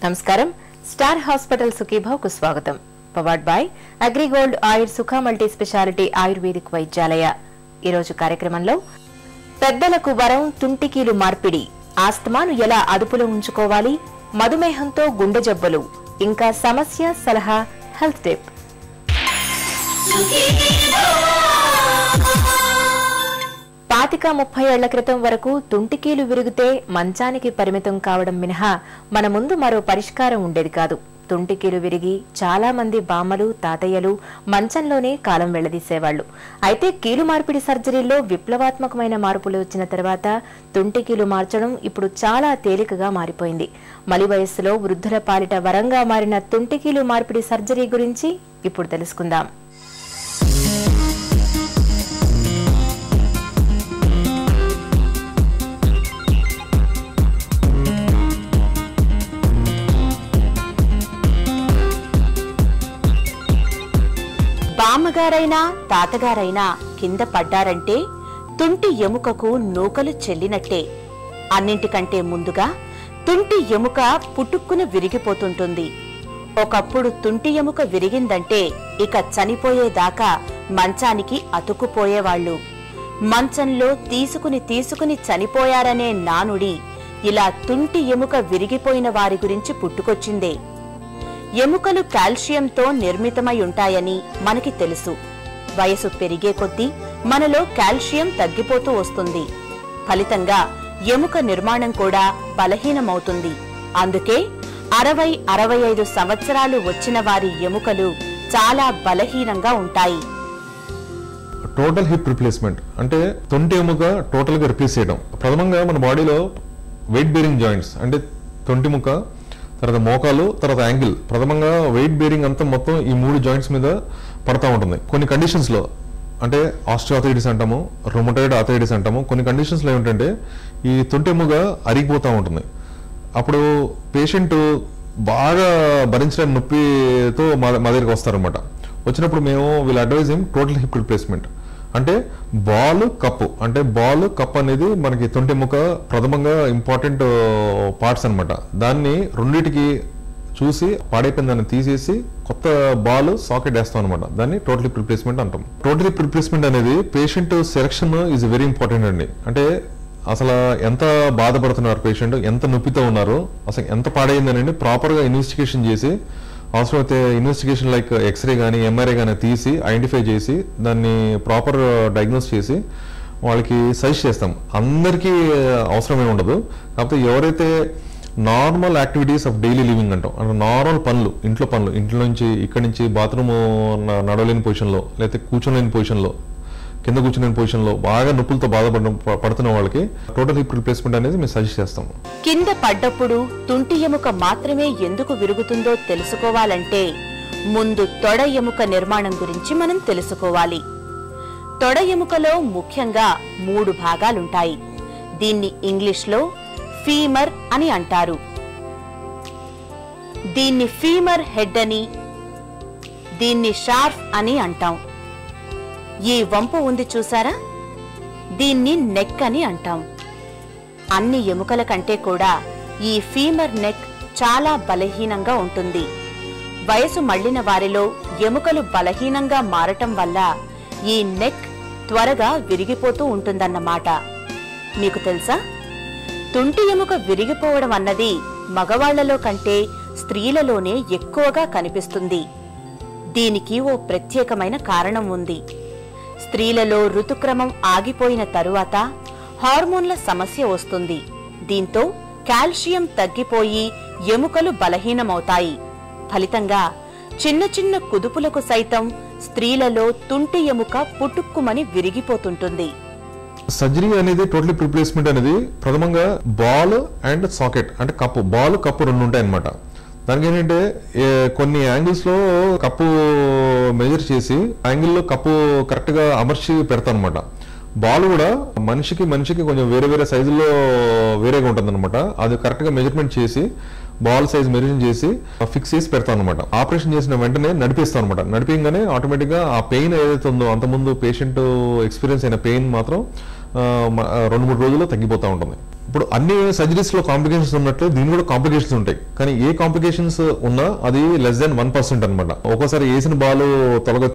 నమస్కారం. Star hospital సుఖీభావ్కు స్వాగతం. Powered by AgriGold ఆయుర్ సుఖ మల్టీ స్పెషాలిటీ ఆయుర్వేదిక్ వైద్యాలయ. ఈరోజు కార్యక్రమంలో పెద్దలకు వరం తుంటికీలు మార్పిడి, ఆస్తమాను ఎలా అదుపులో ఉంచుకోవాలి, మధుమేహంతో గుండె జబ్బులు, ఇంకా సమస్య సలహా హెల్త్ టిప్. 25-30 ఏళ్ల క్రితం వరకు తుంటికీలు విరిగితే మంచానికి పరిమితం కావడం మినహా మన ముందు మరో పరిష్కారం ఉండేది కాదు. తుంటికీలు విరిగి చాలా మంది బామ్మలు తాతయ్యలు మంచంలోనే కాలం వెళ్లదీసేవాళ్లు. అయితే కీలు మార్పిడి సర్జరీలో విప్లవాత్మకమైన మార్పులు వచ్చిన తర్వాత తుంటికీలు మార్చడం ఇప్పుడు చాలా తేలికగా మారిపోయింది. మలి వయస్సులో వృద్ధుల పాలిట వరంగా మారిన తుంటికీలు మార్పిడి సర్జరీ గురించి ఇప్పుడు తెలుసుకుందాం. బామ్మగారైనా తాతగారైనా కింద పడ్డారంటే తుంటి ఎముకకు నూకలు చెల్లినట్టే. అన్నింటికంటే ముందుగా తుంటి ఎముక పుట్టుక్కున విరిగిపోతుంటుంది. ఒకప్పుడు తుంటి ఎముక విరిగిందంటే ఇక చనిపోయేదాకా మంచానికి అతుక్కుపోయేవాళ్లు. మంచంలో తీసుకుని చనిపోయారనే నానుడి ఇలా తుంటి ఎముక విరిగిపోయిన వారి గురించి పుట్టుకొచ్చిందే. ఎముకలు కాల్షియంతో నిర్మితమై ఉంటాయని మనకి తెలుసు. వయసు పెరిగే కొద్దీ మనలో కాల్షియం తగ్గిపోతూ వస్తుంది. ఫలితంగా ఎముక నిర్మాణం కూడా బలహీనమవుతుంది. అందుకే 60-65 సంవత్సరాలు వచ్చిన వారి ఎముకలు చాలా బలహీనంగా ఉంటాయి. టోటల్ హిప్ రిప్లేస్మెంట్ అంటే తొంటి ఎముక టోటల్ గా రిప్లేస్ చేయడం. ప్రథమంగా మన బాడీలో వెయిట్ బేరింగ్ జాయింట్స్ అంటే తొంటి ముక్క, తర్వాత మోకాలు, తర్వాత యాంగిల్, ప్రథమంగా వెయిట్ బేరింగ్ అంతా మొత్తం ఈ 3 జాయింట్స్ మీద పడతా ఉంటుంది. కొన్ని కండిషన్స్ లో అంటే ఆస్టియోఆర్థరైటిస్ అంటాము, రుమటాయిడ్ ఆర్థరైటిస్ అంటాము. కొన్ని కండిషన్స్ లో ఏమిటంటే ఈ తొంటి ఎముక అరిగిపోతూ ఉంటుంది. అప్పుడు పేషెంట్ బాగా భరించలేని నొప్పితో మా దగ్గరికి వస్తారనమాట. వచ్చినప్పుడు మేము వీళ్ళు అడ్వైజ్ టోటల్ హిప్ రిప్లేస్మెంట్ అంటే బాల్ కప్ అనేది మనకి తొంటి ఎముక ప్రథమంగా ఇంపార్టెంట్ పార్ట్స్ అనమాట. దాన్ని రెండింటికి చూసి పాడైపోయిన దాన్ని తీసేసి కొత్త బాల్ సాకెట్ వేస్తాం అనమాట. దాన్ని టోటల్ హిప్ రిప్లేస్మెంట్ అంటాం. టోటల్ హిప్ రిప్లేస్మెంట్ అనేది patient selection is very important అండి. అంటే అసలు ఎంత బాధపడుతున్నారు పేషెంట్, ఎంత నొప్పితో ఉన్నారు, అసలు ఎంత పాడైందని ప్రాపర్ గా ఇన్వెస్టిగేషన్ చేసి, అవసరమైతే ఇన్వెస్టిగేషన్ లైక్ ఎక్స్రే కానీ ఎంఆర్ఐ కానీ తీసి ఐడెంటిఫై చేసి దాన్ని ప్రాపర్ డయాగ్నోస్ చేసి వాళ్ళకి సజెస్ట్ చేస్తాం. అందరికీ అవసరమే ఉండదు. కాకపోతే ఎవరైతే normal activities of daily living అంటాం, అంటే నార్మల్ పనులు, ఇంట్లో నుంచి ఇక్కడి నుంచి బాత్రూమ్ నడవలేని పొజిషన్లో, లేకపోతే కూర్చోలేని పొజిషన్లో, కింద కూర్చునే పొజిషన్లో బాగా నొప్పులతో పడుతున్న వాళ్ళకి టోటల్ హిప్ రిప్లేస్మెంట్ అనేది మేము సజెస్ట్ చేస్తాం. కింద పడ్డప్పుడు తుంటి ఎముక మాత్రమే ఎందుకు విరుగుతుందో తెలుసుకోవాలంటే ముందు తొడ ఎముక నిర్మాణం గురించి మనం తెలుసుకోవాలి. తొడ ఎముకలో ముఖ్యంగా 3 భాగాలుంటాయి. దీన్ని ఇంగ్లీష్లో ఫీమర్ అని అంటారు. దీన్ని ఫీమర్ హెడ్ అని, దీన్ని షార్ఫ్ అని అంటాం. ఈ వంపు ఉంది చూసారా, దీన్ని నెక్ అని అంటాం. అన్ని ఎముకల కంటే కూడా ఈ ఫీమర్ నెక్ చాలా బలహీనంగా ఉంటుంది. వయసు మళ్లిన వారిలో ఎముకలు బలహీనంగా మారటం వల్ల ఈ నెక్ త్వరగా విరిగిపోతూ ఉంటుందన్నమాట. మీకు తెలుసా, తుంటి ఎముక విరిగిపోవడం అన్నది మగవాళ్లలో కంటే స్త్రీలలోనే ఎక్కువగా కనిపిస్తుంది. దీనికి ఓ ప్రత్యేకమైన కారణం ఉంది. స్త్రీలలో ఋతుక్రమం ఆగిపోయిన తరువాత హార్మోన్ల సమస్య వస్తుంది. దీంతో కాల్షియం తగ్గిపోయి ఎముకలు బలహీనమవుతాయి. ఫలితంగా చిన్న కుదుపులకు సైతం స్త్రీలలో తుంటి ఎముక పుట్టుక్కుమని విరిగిపోతుంటుంది. సర్జరీ అనేది టోటల్ హిప్ రిప్లేస్మెంట్ అనేది ప్రథమంగా బాల్ అండ్ సాకెట్ అంటే కప్పు 2 ఉంటాయి అనమాట. దానికి ఏంటంటే కొన్ని యాంగిల్స్ లో కప్పు మెజర్ చేసి యాంగిల్లో కప్పు కరెక్ట్ గా అమర్చి పెడతాం అనమాట. బాల్ కూడా మనిషికి కొంచెం వేరే సైజుల్లో వేరేగా ఉంటుంది అనమాట. అది కరెక్ట్ గా మెజర్మెంట్ చేసి బాల్ సైజ్ మెజర్ చేసి ఫిక్స్ చేసి పెడతాం అనమాట. ఆపరేషన్ చేసిన వెంటనే నడిపిస్తాం అనమాట. నడిపించగానే ఆటోమేటిక్ గా ఆ పెయిన్ ఏదైతే ఉందో అంతకుముందు పేషెంట్ ఎక్స్పీరియన్స్ అయిన పెయిన్ మాత్రం 2-3 రోజుల్లో తగ్గిపోతూ ఉంటుంది. ఇప్పుడు అన్ని సర్జరీస్ లో కాంప్లికేషన్స్ ఉన్నట్లు దీని కూడా కాంప్లికేషన్స్ ఉంటాయి, కానీ ఏ కాంప్లికేషన్స్ ఉన్నా అది less than 1% అనమాట. ఒక్కోసారి వేసిన బాల్ తొలగ